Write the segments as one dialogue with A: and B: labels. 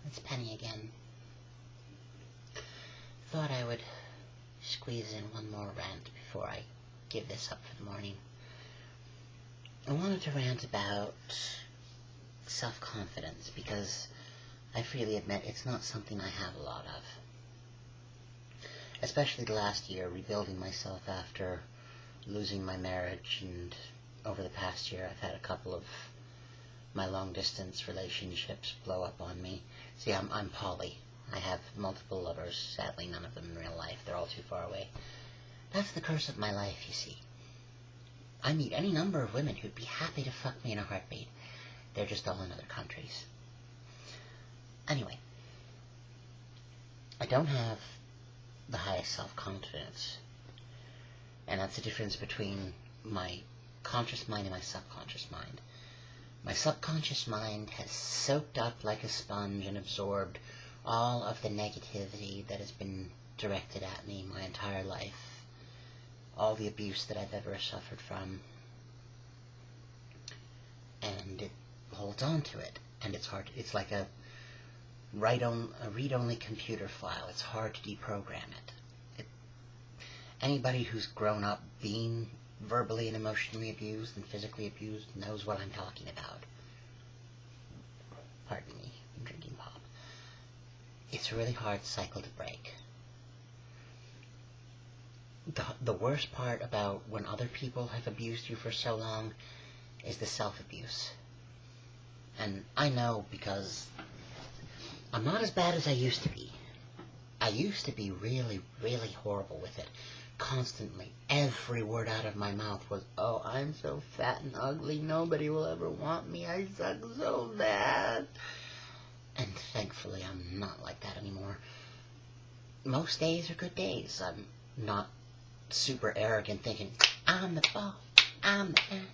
A: it's Penny again. Thought I would squeeze in one more rant before I give this up for the morning. I wanted to rant about self-confidence because I freely admit it's not something I have a lot of. Especially the last year, rebuilding myself after losing my marriage, and over the past year I've had a couple of my long-distance relationships blow up on me. See, I'm poly. I have multiple lovers, sadly none of them in real life. They're all too far away. That's the curse of my life, you see. I meet any number of women who'd be happy to fuck me in a heartbeat. They're just all in other countries. Anyway, I don't have the highest self-confidence. And that's the difference between my conscious mind and my subconscious mind. My subconscious mind has soaked up like a sponge and absorbed all of the negativity that has been directed at me my entire life. All the abuse that I've ever suffered from. And it holds on to it. And it's hard. It's like a read-only computer file. It's hard to deprogram it. Anybody who's grown up being verbally and emotionally abused and physically abused knows what I'm talking about. Pardon me, I'm drinking pop. It's a really hard cycle to break. The worst part about when other people have abused you for so long is the self-abuse. And I know because I'm not as bad as I used to be. I used to be really, really horrible with it. Constantly, every word out of my mouth was, oh, I'm so fat and ugly, nobody will ever want me, I suck so bad. And thankfully, I'm not like that anymore. Most days are good days. I'm not super arrogant thinking, I'm the boss, I'm the man,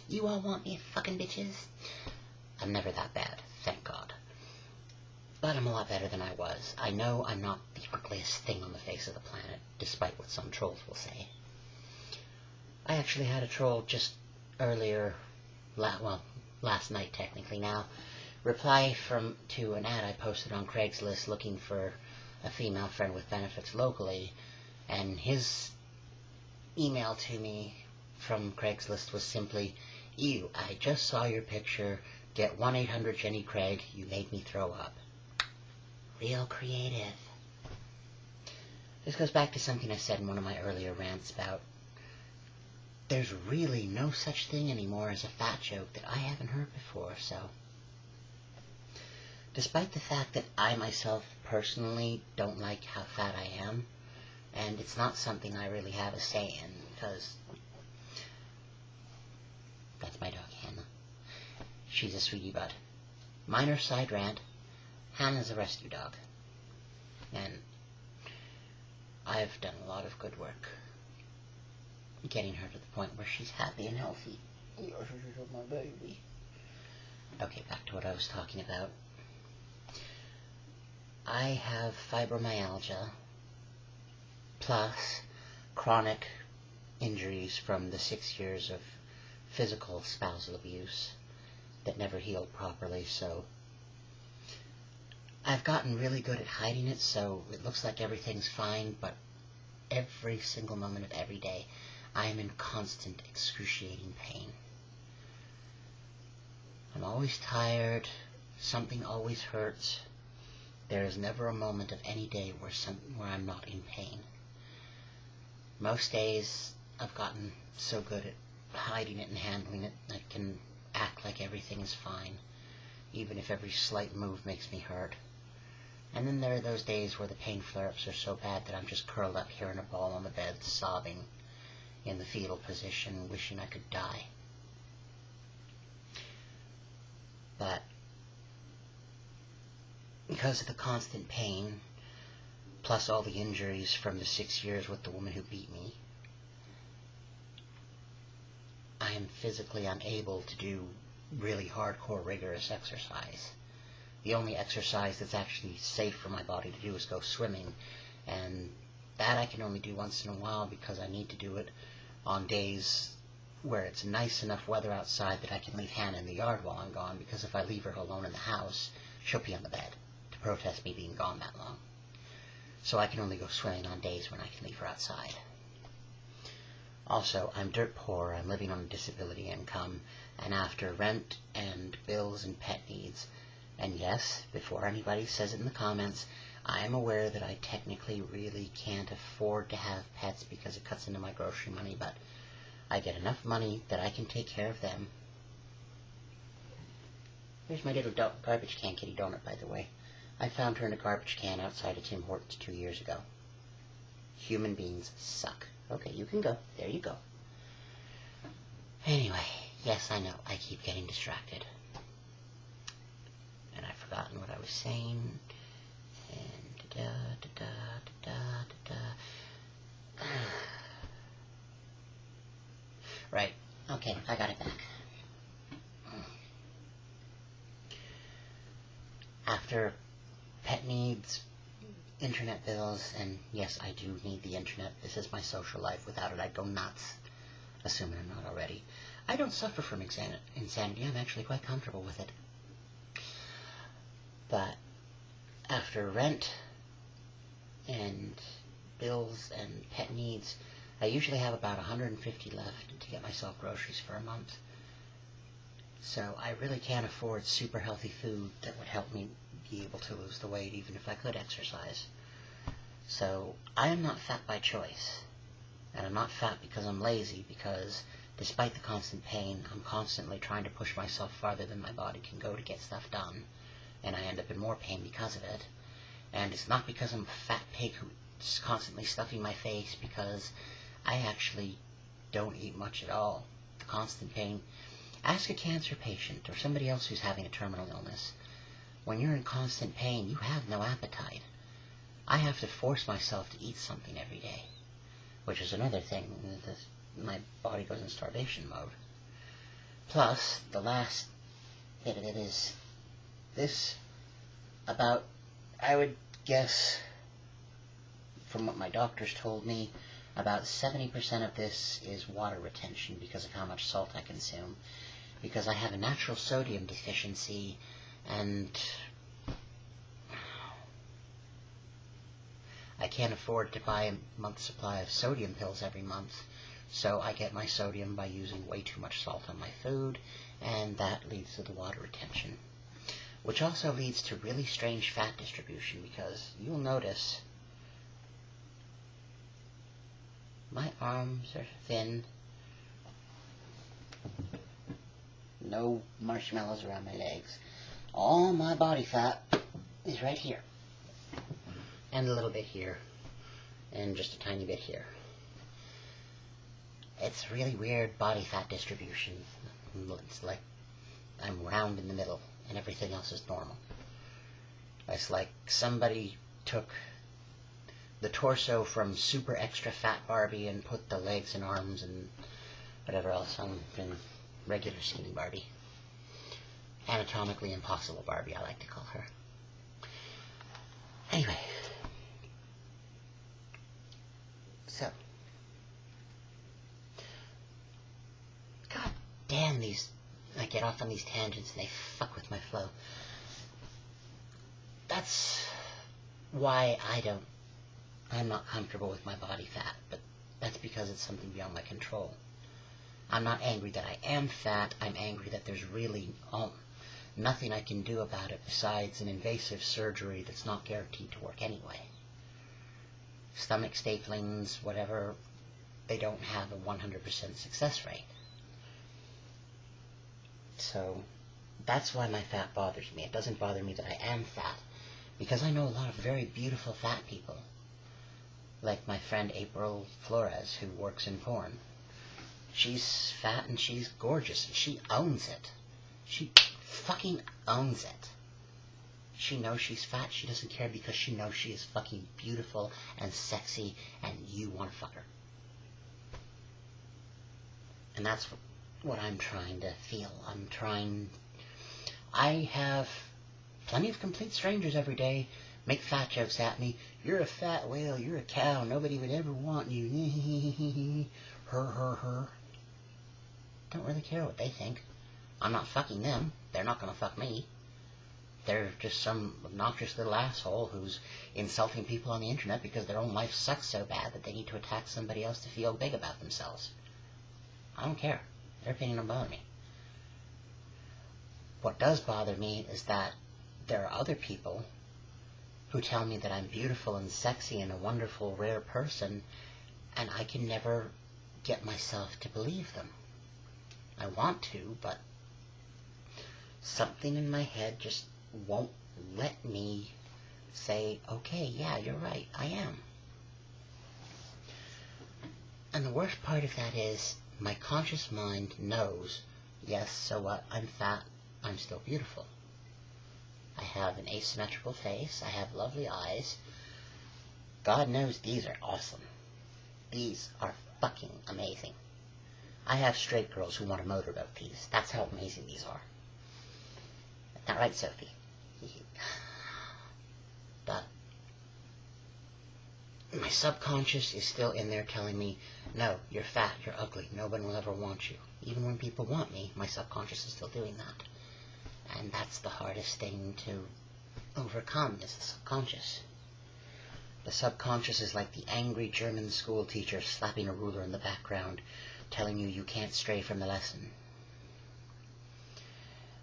A: you all want me, fucking bitches. I'm never that bad, thank God. But I'm a lot better than I was. I know I'm not the ugliest thing on the face of the planet, despite what some trolls will say. I actually had a troll just earlier, last night technically now, reply to an ad I posted on Craigslist looking for a female friend with benefits locally, and his email to me from Craigslist was simply, "Ew, I just saw your picture, get 1-800-JENNY-CRAIG, you made me throw up." Real creative. This goes back to something I said in one of my earlier rants about there's really no such thing anymore as a fat joke that I haven't heard before, so despite the fact that I myself personally don't like how fat I am, and it's not something I really have a say in, because that's my dog Hannah. She's a sweetie butt. Minor side rant. Hannah's a rescue dog, and I've done a lot of good work getting her to the point where she's happy and healthy. You're my baby. Okay, back to what I was talking about. I have fibromyalgia, plus chronic injuries from the 6 years of physical spousal abuse that never healed properly, so I've gotten really good at hiding it, so it looks like everything's fine, but every single moment of every day, I am in constant, excruciating pain. I'm always tired, something always hurts. There is never a moment of any day where I'm not in pain. Most days, I've gotten so good at hiding it and handling it, I can act like everything is fine, even if every slight move makes me hurt. And then there are those days where the pain flare-ups are so bad that I'm just curled up here in a ball on the bed, sobbing in the fetal position, wishing I could die. But because of the constant pain, plus all the injuries from the 6 years with the woman who beat me, I am physically unable to do really hardcore, rigorous exercise. The only exercise that's actually safe for my body to do is go swimming, and that I can only do once in a while because I need to do it on days where it's nice enough weather outside that I can leave Hannah in the yard while I'm gone, because if I leave her alone in the house, she'll pee on the bed, to protest me being gone that long. So I can only go swimming on days when I can leave her outside. Also, I'm dirt poor, I'm living on a disability income, and after rent and bills and pet needs, and yes, before anybody says it in the comments, I am aware that I technically really can't afford to have pets because it cuts into my grocery money, but I get enough money that I can take care of them. Here's my little garbage can kitty donut, by the way. I found her in a garbage can outside of Tim Hortons 2 years ago. Human beings suck. Okay, you can go. There you go. Anyway, yes, I know. I keep getting distracted. And I've forgotten what I was saying. And da-da-da-da-da-da-da. Right. Okay, I got it back. After pet needs, internet bills, and yes, I do need the internet. This is my social life. Without it, I'd go nuts, assuming I'm not already. I don't suffer from insanity. I'm actually quite comfortable with it. But after rent and bills and pet needs, I usually have about $150 left to get myself groceries for a month. So I really can't afford super healthy food that would help me be able to lose the weight even if I could exercise. So I am not fat by choice. And I'm not fat because I'm lazy, because despite the constant pain, I'm constantly trying to push myself farther than my body can go to get stuff done. And I end up in more pain because of it. And it's not because I'm a fat pig who's constantly stuffing my face, because I actually don't eat much at all. The constant pain. Ask a cancer patient or somebody else who's having a terminal illness. When you're in constant pain, you have no appetite. I have to force myself to eat something every day, which is another thing. My body goes in starvation mode. Plus, the last bit of it is this, about, I would guess, from what my doctors told me, about 70% of this is water retention because of how much salt I consume. Because I have a natural sodium deficiency, and I can't afford to buy a month's supply of sodium pills every month, so I get my sodium by using way too much salt on my food, and that leads to the water retention. Which also leads to really strange fat distribution, because you'll notice my arms are thin. No marshmallows around my legs. All my body fat is right here. And a little bit here. And just a tiny bit here. It's really weird body fat distribution. It's like I'm round in the middle and everything else is normal. It's like somebody took the torso from super extra fat Barbie and put the legs and arms and whatever else on in regular skinny Barbie. Anatomically impossible Barbie, I like to call her. Anyway. So. God damn these. I get off on these tangents and they fuck with my flow. That's why I'm not comfortable with my body fat, but that's because it's something beyond my control. I'm not angry that I am fat, I'm angry that there's really nothing I can do about it besides an invasive surgery that's not guaranteed to work anyway. Stomach staplings, whatever, they don't have a 100% success rate. So, that's why my fat bothers me. It doesn't bother me that I am fat, because I know a lot of very beautiful fat people. Like my friend April Flores, who works in porn. She's fat and she's gorgeous. She owns it. She fucking owns it. She knows she's fat. She doesn't care because she knows she is fucking beautiful and sexy and you want to fuck her. And that's what I'm trying to feel. I have plenty of complete strangers every day make fat jokes at me. You're a fat whale. You're a cow. Nobody would ever want you. Her. Don't really care what they think. I'm not fucking them. They're not gonna fuck me. they're just some obnoxious little asshole who's insulting people on the internet because their own life sucks so bad that they need to attack somebody else to feel big about themselves. I don't care. Their opinion don't bother me. What does bother me is that there are other people who tell me that I'm beautiful and sexy and a wonderful, rare person, and I can never get myself to believe them. I want to, but something in my head just won't let me say, okay, yeah, you're right, I am. And the worst part of that is, my conscious mind knows, yes, so what, I'm fat, I'm still beautiful. I have an asymmetrical face, I have lovely eyes. God knows these are awesome. These are fucking amazing. I have straight girls who want to motorboat these. That's how amazing these are. Not right, Sophie? But my subconscious is still in there telling me, no, you're fat, you're ugly, no one will ever want you. Even when people want me, my subconscious is still doing that. And that's the hardest thing to overcome, is the subconscious. The subconscious is like the angry German school teacher slapping a ruler in the background, telling you you can't stray from the lesson.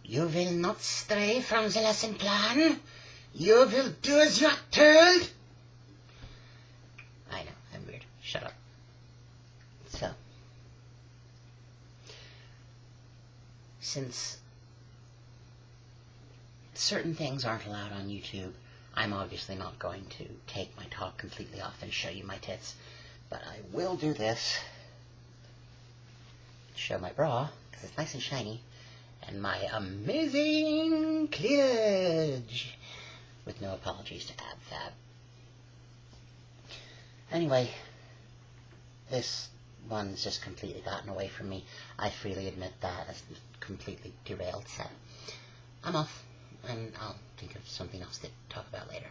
A: You will not stray from the lesson plan. You will do as you are told. I know, I'm weird. Shut up. So, since certain things aren't allowed on YouTube, I'm obviously not going to take my top completely off and show you my tits, but I will do this. Show my bra, because it's nice and shiny, and my amazing cleavage, with no apologies to AbFab. Anyway, this one's just completely gotten away from me. I freely admit that. It's completely derailed, so I'm off, and I'll think of something else to talk about later.